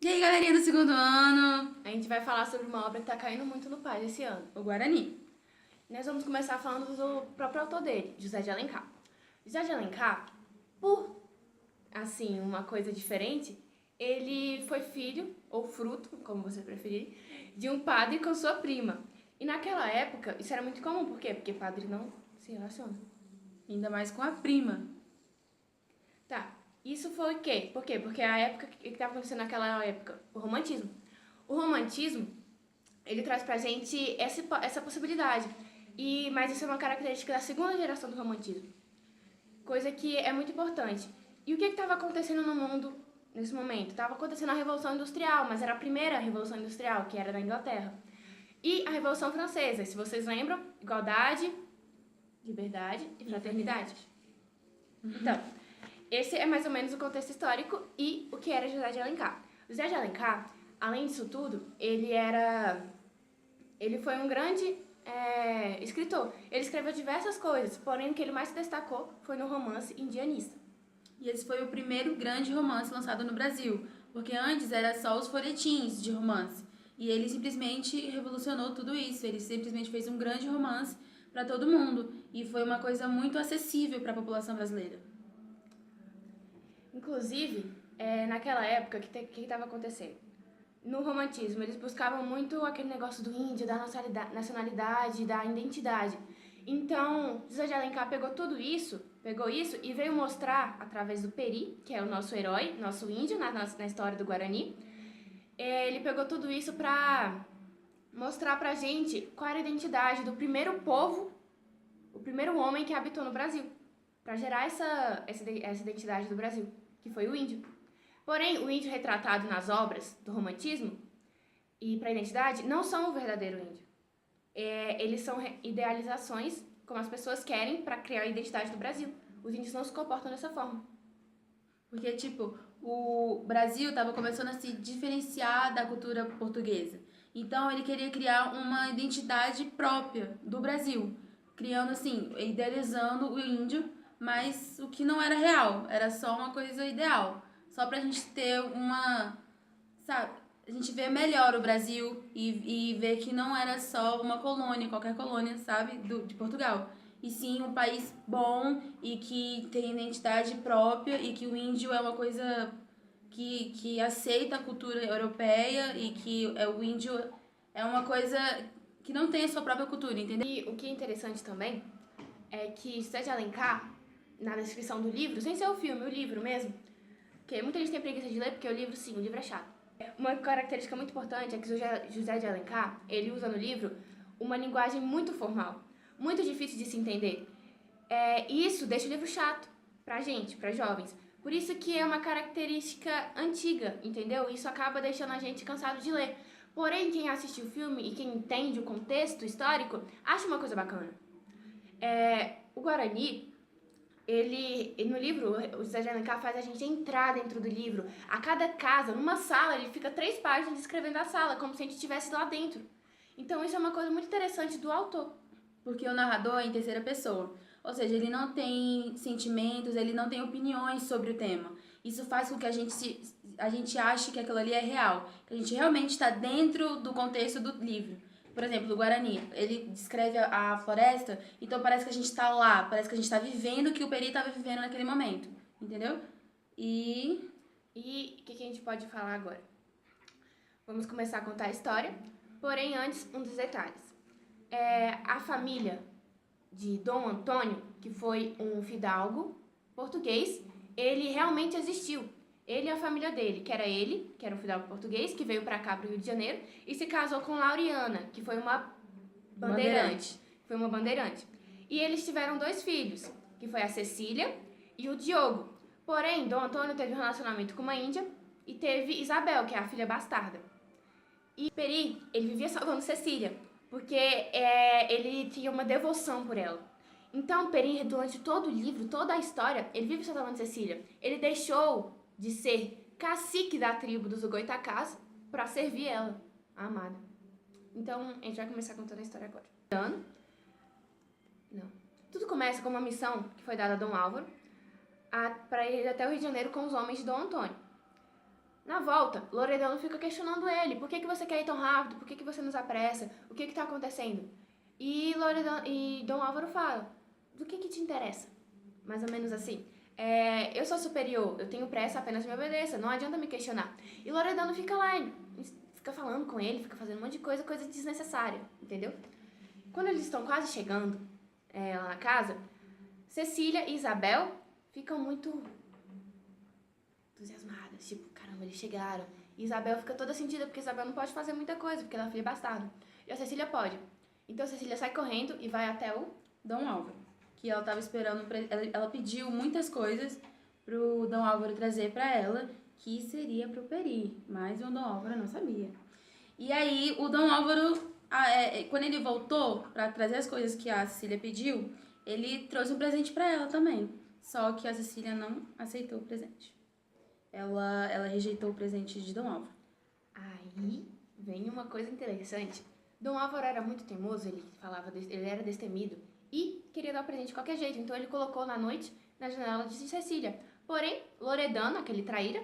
E aí, galerinha do segundo ano? A gente vai falar sobre uma obra que tá caindo muito no paz esse ano. O Guarani. Nós vamos começar falando do próprio autor dele, José de Alencar. José de Alencar, por, assim, uma coisa diferente, ele foi filho, ou fruto, como você preferir, de um padre com sua prima. E naquela época, isso era muito comum, por quê? Porque padre não se relaciona. Ainda mais com a prima. Tá, isso foi o quê? Por quê? Porque a época que estava acontecendo naquela época, o romantismo. O romantismo, ele traz pra gente essa possibilidade. Mas isso é uma característica da segunda geração do romantismo. Coisa que é muito importante. E o que estava acontecendo no mundo nesse momento? Estava acontecendo a Revolução Industrial, mas era a primeira Revolução Industrial, que era da Inglaterra. E a Revolução Francesa, se vocês lembram, igualdade, liberdade e fraternidade. Então, esse é mais ou menos o contexto histórico e o que era José de Alencar. José de Alencar, além disso tudo, ele foi um grande escritor. Ele escreveu diversas coisas, porém o que ele mais se destacou foi no romance indianista. E esse foi o primeiro grande romance lançado no Brasil, porque antes era só os folhetins de romance. E ele simplesmente revolucionou tudo isso. Ele simplesmente fez um grande romance para todo mundo. E foi uma coisa muito acessível para a população brasileira. Inclusive, naquela época, o que estava acontecendo? No romantismo, eles buscavam muito aquele negócio do índio, da nacionalidade, da identidade. Então, José de Alencar pegou isso e veio mostrar, através do Peri, que é o nosso herói, nosso índio na história do Guarani, ele pegou tudo isso para mostrar pra gente qual era a identidade do primeiro povo, o primeiro homem que habitou no Brasil, para gerar essa identidade do Brasil, que foi o índio. Porém, o índio retratado nas obras do romantismo e para a identidade não são o verdadeiro índio. Eles são idealizações, como as pessoas querem para criar a identidade do Brasil. Os índios não se comportam dessa forma. Porque, tipo, o Brasil estava começando a se diferenciar da cultura portuguesa. Então, ele queria criar uma identidade própria do Brasil. Criando, assim, idealizando o índio, mas o que não era real. Era só uma coisa ideal. Só pra gente ter uma, sabe? A gente ver melhor o Brasil e ver que não era só uma colônia, qualquer colônia, sabe? De Portugal, e sim um país bom e que tem identidade própria e que o índio é uma coisa que aceita a cultura europeia e que o índio é uma coisa que não tem a sua própria cultura, entendeu? E o que é interessante também é que José de Alencar, na descrição do livro, sem ser o filme, o livro mesmo, porque muita gente tem preguiça de ler porque o livro, sim, o livro é chato. Uma característica muito importante é que José de Alencar, ele usa no livro uma linguagem muito formal, muito difícil de se entender. E isso deixa o livro chato pra gente, pra jovens. Por isso que é uma característica antiga, entendeu? Isso acaba deixando a gente cansado de ler. Porém, quem assistiu o filme e quem entende o contexto histórico, acha uma coisa bacana. O Guarani, no livro, o José de Alencar faz a gente entrar dentro do livro. A cada casa, numa sala, ele fica 3 páginas descrevendo a sala, como se a gente estivesse lá dentro. Então isso é uma coisa muito interessante do autor. Porque o narrador é em terceira pessoa. Ou seja, ele não tem sentimentos, ele não tem opiniões sobre o tema. Isso faz com que a gente ache que aquilo ali é real, que a gente realmente está dentro do contexto do livro. Por exemplo, o Guarani, ele descreve a floresta, então parece que a gente está lá, parece que a gente está vivendo o que o Peri estava vivendo naquele momento, entendeu? E o que a gente pode falar agora? Vamos começar a contar a história, porém antes, um dos detalhes. A família de Dom Antônio, que foi um fidalgo português, ele realmente existiu. Ele e a família dele, que era um fidalgo português, que veio para cá, para o Rio de Janeiro, e se casou com Lauriana, que foi uma bandeirante. Foi uma bandeirante. E eles tiveram 2 filhos, que foi a Cecília e o Diogo. Porém, Dom Antônio teve um relacionamento com uma índia e teve Isabel, que é a filha bastarda. E Peri, ele vivia salvando Cecília, porque ele tinha uma devoção por ela. Então, Peri, durante todo o livro, toda a história, ele vive salvando Cecília. Ele deixou de ser cacique da tribo dos Goitacás para servir ela, a amada. Então, a gente vai começar contando a história agora. Não. Tudo começa com uma missão que foi dada a Dom Álvaro para ir até o Rio de Janeiro com os homens de Dom Antônio. Na volta, Loredano fica questionando ele. Por que você quer ir tão rápido? Por que você nos apressa? O que tá acontecendo? E Dom Álvaro fala, do que te interessa? Mais ou menos assim. Eu sou superior, eu tenho pressa, apenas me obedeça, não adianta me questionar. E Loredano fica lá, fica falando com ele, fica fazendo um monte de coisa desnecessária, entendeu? Quando eles estão quase chegando lá na casa, Cecília e Isabel ficam muito entusiasmadas, tipo, caramba, eles chegaram. E Isabel fica toda sentida, porque Isabel não pode fazer muita coisa, porque ela é filha bastarda. E a Cecília pode. Então a Cecília sai correndo e vai até o Dom Álvaro, que ela tava esperando, ela pediu muitas coisas pro Dom Álvaro trazer pra ela, que seria pro Peri, mas o Dom Álvaro não sabia. E aí o Dom Álvaro, quando ele voltou pra trazer as coisas que a Cecília pediu, ele trouxe um presente pra ela também, só que a Cecília não aceitou o presente. Ela rejeitou o presente de Dom Álvaro. Aí vem uma coisa interessante. Dom Álvaro era muito teimoso, ele era destemido e queria dar o presente de qualquer jeito. Então ele colocou na noite na janela de Cecília. Porém, Loredano, aquele traíra,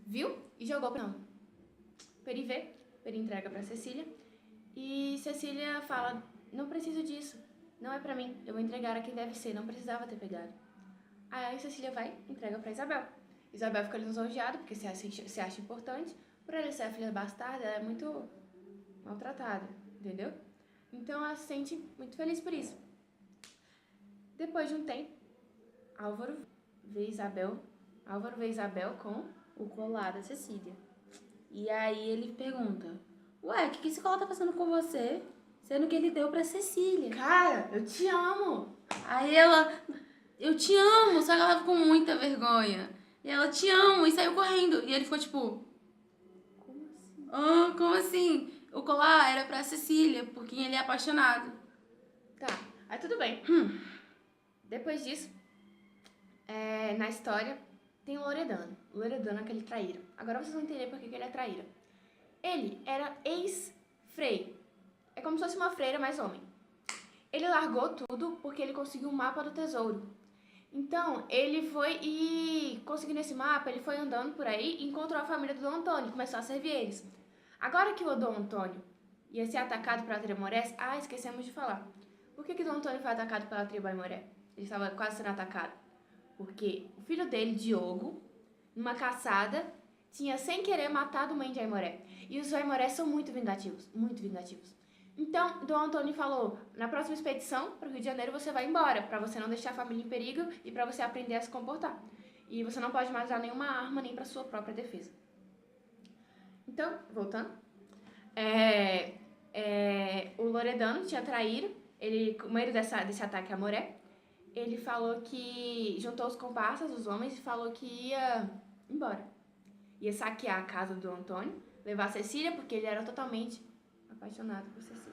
viu e jogou pra não. Peri vê, Peri entrega pra Cecília e Cecília fala, não preciso disso, não é pra mim, eu vou entregar a quem deve ser, não precisava ter pegado. Aí Cecília vai e entrega pra Isabel. Isabel fica lisonjeada, porque se acha importante. Por ela ser a filha bastarda, ela é muito maltratada, entendeu? Então ela se sente muito feliz por isso. Depois de um tempo, Álvaro vê Isabel com o colar da Cecília. E aí ele pergunta, ué, o que esse colar tá fazendo com você? Sendo que ele deu pra Cecília. Cara, eu te amo! Aí ela, eu te amo, só que ela ficou com muita vergonha. E ela, te amo, e saiu correndo. E ele ficou tipo, como assim? Como assim? O colar era pra Cecília, por quem ele é apaixonado. Tá, aí tudo bem. Depois disso, na história, tem o Loredano. Loredano é aquele traíra. Agora vocês vão entender por que ele é traíra. Ele era ex-frei. É como se fosse uma freira, mas homem. Ele largou tudo porque ele conseguiu um mapa do tesouro. Então, ele foi e conseguindo esse mapa, ele foi andando por aí e encontrou a família do Dom Antônio, começou a servir eles. Agora que o Dom Antônio ia ser atacado pela Tremorés, esquecemos de falar. Por que Dom Antônio foi atacado pela tribo Aimoré? Ele estava quase sendo atacado. Porque o filho dele, Diogo, numa caçada, tinha sem querer matado mãe de Aimoré. E os Aimorés são muito vingativos, muito vingativos. Então, Dom Antônio falou, na próxima expedição para o Rio de Janeiro você vai embora, para você não deixar a família em perigo e para você aprender a se comportar. E você não pode mais usar nenhuma arma nem para sua própria defesa. Então, voltando, o Loredano tinha traído, ele, com medo desse ataque a Moré, ele falou que juntou os comparsas, os homens, e falou que ia embora. Ia saquear a casa do Antônio, levar a Cecília, porque ele era totalmente apaixonado por Cecília.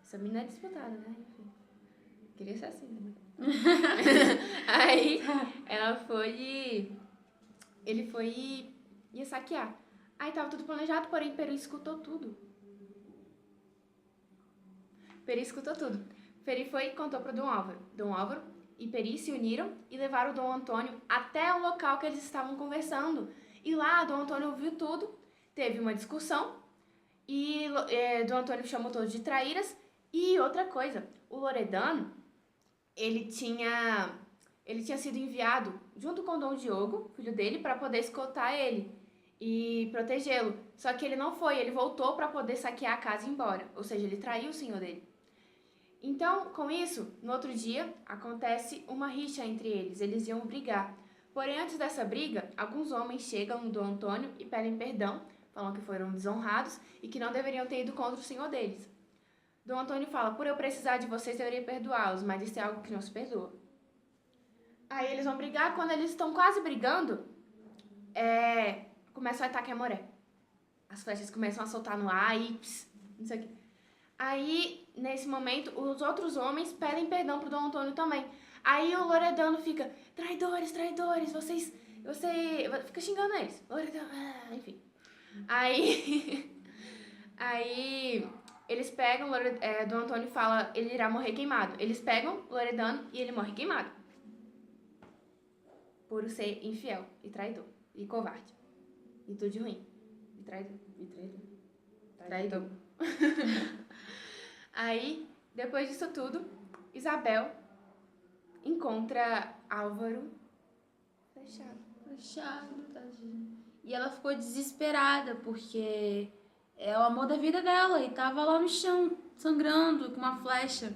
Essa menina é disputada, né? Enfim. Queria ser assim também. Aí ele foi e ia saquear. Aí tava tudo planejado, porém Peri escutou tudo. Peri foi e contou para Dom Álvaro. Dom Álvaro e Peri se uniram e levaram o Dom Antônio até o local que eles estavam conversando. E lá Dom Antônio ouviu tudo, teve uma discussão e Dom Antônio chamou todos de traíras. E outra coisa, o Loredano, ele tinha sido enviado junto com Dom Diogo, filho dele, para poder escoltar ele e protegê-lo. Só que ele não foi, ele voltou para poder saquear a casa e ir embora. Ou seja, ele traiu o senhor dele. Então, com isso, no outro dia, acontece uma rixa entre eles. Eles iam brigar. Porém, antes dessa briga, alguns homens chegam no Dom Antônio e pedem perdão, falam que foram desonrados e que não deveriam ter ido contra o senhor deles. Dom Antônio fala, por eu precisar de vocês, eu deveria perdoá-los, mas isso é algo que não se perdoa. Aí eles vão brigar, quando eles estão quase brigando, começa o ataque a Moré. As flechas começam a soltar no ar e não sei o quê. Aí, nesse momento, os outros homens pedem perdão pro Dom Antônio também. Aí o Loredano fica, traidores, você fica xingando eles. Loredano, enfim. Aí eles pegam, Dom Antônio fala, ele irá morrer queimado. Eles pegam Loredano e ele morre queimado. Por ser infiel e traidor. e covarde. E tudo de ruim. E traidor. Traidor. Aí, depois disso tudo, Isabel encontra Álvaro Fechado, tadinho. E ela ficou desesperada, porque é o amor da vida dela e tava lá no chão, sangrando, com uma flecha.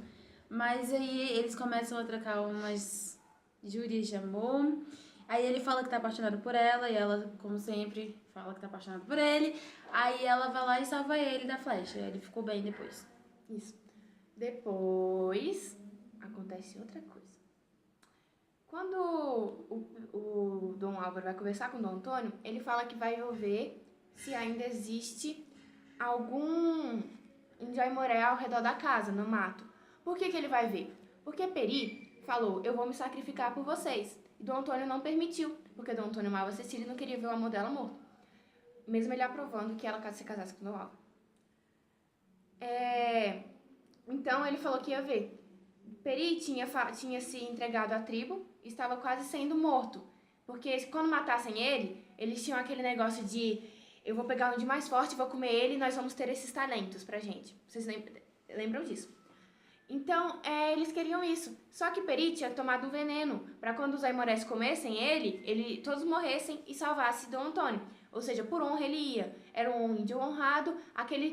Mas aí eles começam a trocar umas júrias de amor. Aí ele fala que tá apaixonado por ela e ela, como sempre, fala que tá apaixonada por ele. Aí ela vai lá e salva ele da flecha. Ele ficou bem depois. Isso. Depois, acontece outra coisa. Quando o Dom Álvaro vai conversar com o Dom Antônio, ele fala que vai ver se ainda existe algum índio aimoré ao redor da casa, no mato. Por que ele vai ver? Porque Peri falou, eu vou me sacrificar por vocês. E Dom Antônio não permitiu, porque Dom Antônio amava Cecília e não queria ver o amor dela morto. Mesmo ele aprovando que ela se casasse com Dom Álvaro. Então ele falou que ia ver. Peri tinha se entregado à tribo e estava quase sendo morto. Porque quando matassem ele, eles tinham aquele negócio de eu vou pegar um de mais forte, vou comer ele e nós vamos ter esses talentos pra gente. Vocês lembram disso? Então, eles queriam isso. Só que Peri tinha tomado um veneno para quando os aimorés comessem ele todos morressem e salvasse Dom Antônio. Ou seja, por honra ele ia. Era um índio honrado,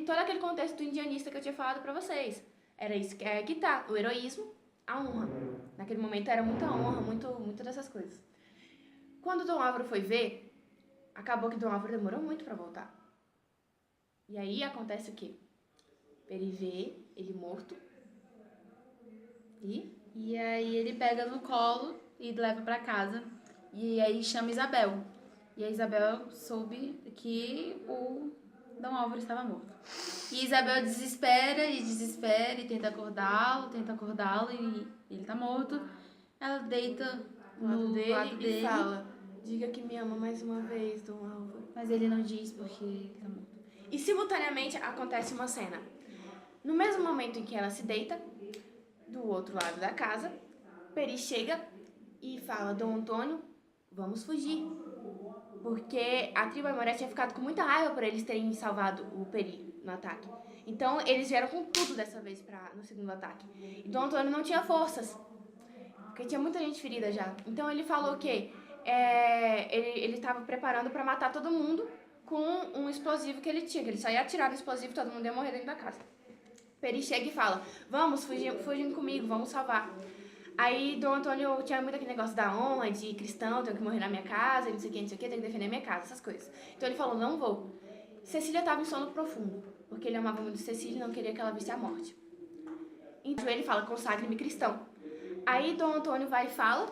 todo aquele contexto indianista que eu tinha falado pra vocês. Era isso que tá, o heroísmo, a honra. Naquele momento era muita honra, muito dessas coisas. Quando Dom Álvaro foi ver, acabou que Dom Álvaro demorou muito pra voltar. E aí acontece o quê? Ele vê ele morto. E aí ele pega no colo e leva pra casa. E aí chama Isabel. E a Isabel soube que o Dom Álvaro estava morto. E Isabel desespera e tenta acordá-lo e ele tá morto. Ela deita no lado dele e fala, diga que me ama mais uma vez, Dom Álvaro. Mas ele não diz porque ele tá morto. E simultaneamente acontece uma cena. No mesmo momento em que ela se deita, do outro lado da casa, Peri chega e fala, Dom Antônio, vamos fugir. Porque a tribo aimoré tinha ficado com muita raiva por eles terem salvado o Peri no ataque. Então, eles vieram com tudo dessa vez no segundo ataque. E Dom Antônio não tinha forças, porque tinha muita gente ferida já. Então, ele falou que ele estava preparando para matar todo mundo com um explosivo que ele tinha. Que ele só ia atirar no explosivo e todo mundo ia morrer dentro da casa. Peri chega e fala, vamos, fugir comigo, vamos salvar. Aí Dom Antônio tinha muito aquele negócio da honra, de cristão, tenho que morrer na minha casa, não sei o que, tenho que defender minha casa, essas coisas. Então ele falou, não vou. Cecília estava em sono profundo, porque ele amava muito Cecília e não queria que ela visse a morte. Então ele fala, consagre-me cristão. Aí Dom Antônio vai e fala.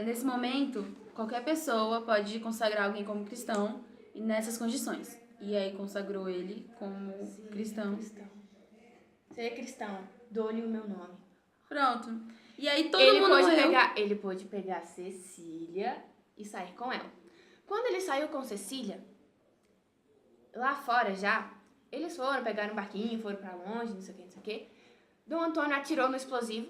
Nesse momento, qualquer pessoa pode consagrar alguém como cristão e nessas condições. E aí consagrou ele como cristão. Seja cristão, dou-lhe o meu nome. Pronto. E aí todo mundo morreu. Ele pôde pegar Cecília e sair com ela. Quando ele saiu com Cecília, lá fora já, eles pegaram um barquinho, foram pra longe, não sei o que. Dom Antônio atirou no explosivo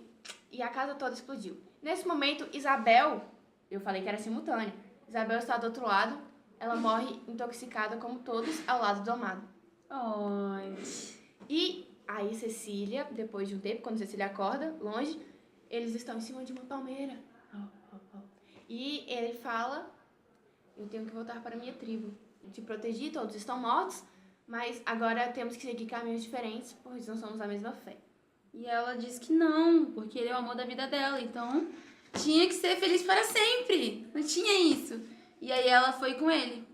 e a casa toda explodiu. Nesse momento, Isabel, eu falei que era simultâneo, Isabel está do outro lado, ela morre intoxicada como todos ao lado do amado. Ai. E aí Cecília, depois de um tempo, quando Cecília acorda, longe, eles estão em cima de uma palmeira. E ele fala, eu tenho que voltar para a minha tribo. Te protegi, todos estão mortos, mas agora temos que seguir caminhos diferentes, pois não somos da mesma fé. E ela diz que não, porque ele é o amor da vida dela, então tinha que ser feliz para sempre. Não tinha isso. E aí ela foi com ele.